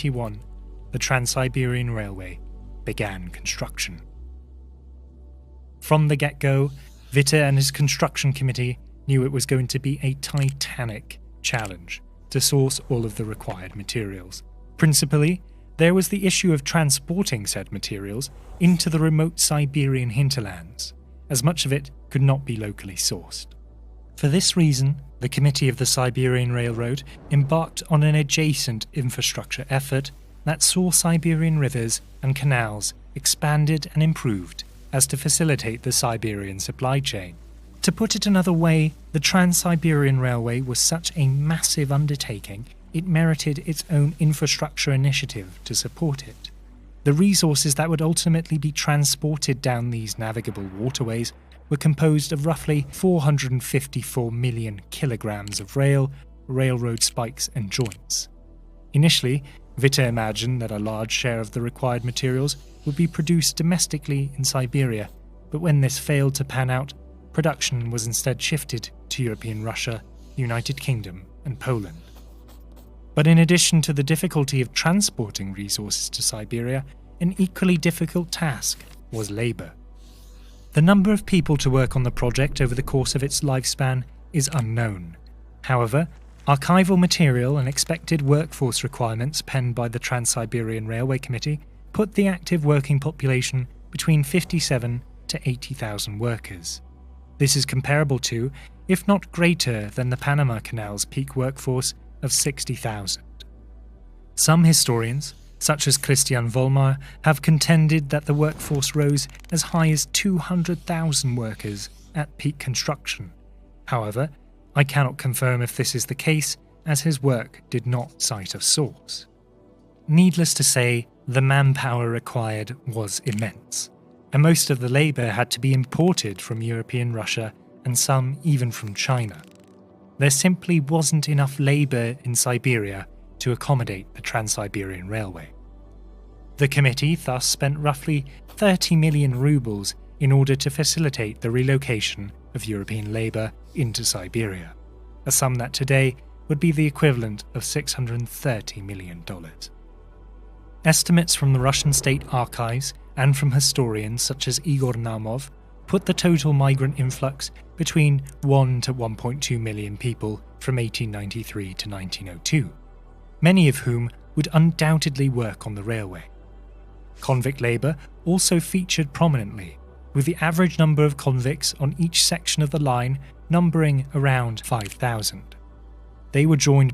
1981, the Trans-Siberian Railway began construction. From the get-go, Witte and his construction committee knew it was going to be a titanic challenge to source all of the required materials. Principally, there was the issue of transporting said materials into the remote Siberian hinterlands, as much of it could not be locally sourced. For this reason, the Committee of the Siberian Railroad embarked on an adjacent infrastructure effort that saw Siberian rivers and canals expanded and improved as to facilitate the Siberian supply chain. To put it another way, the Trans-Siberian Railway was such a massive undertaking, it merited its own infrastructure initiative to support it. The resources that would ultimately be transported down these navigable waterways were composed of roughly 454 million kilograms of railroad spikes and joints. Initially, Witte imagined that a large share of the required materials would be produced domestically in Siberia, but when this failed to pan out, production was instead shifted to European Russia, the United Kingdom, and Poland. But in addition to the difficulty of transporting resources to Siberia, an equally difficult task was labour. The number of people to work on the project over the course of its lifespan is unknown. However, archival material and expected workforce requirements penned by the Trans-Siberian Railway Committee put the active working population between 57 to 80,000 workers. This is comparable to, if not greater than, the Panama Canal's peak workforce of 60,000. Some historians, such as Christian Vollmar, have contended that the workforce rose as high as 200,000 workers at peak construction. However, I cannot confirm if this is the case, as his work did not cite a source. Needless to say, the manpower required was immense, and most of the labour had to be imported from European Russia and some even from China. There simply wasn't enough labour in Siberia to accommodate the Trans-Siberian Railway. The committee thus spent roughly 30 million rubles in order to facilitate the relocation of European labour into Siberia, a sum that today would be the equivalent of $630 million. Estimates from the Russian state archives and from historians such as Igor Naumov put the total migrant influx between 1 to 1.2 million people from 1893 to 1902, many of whom would undoubtedly work on the railway. Convict labour also featured prominently, with the average number of convicts on each section of the line numbering around 5,000. They were joined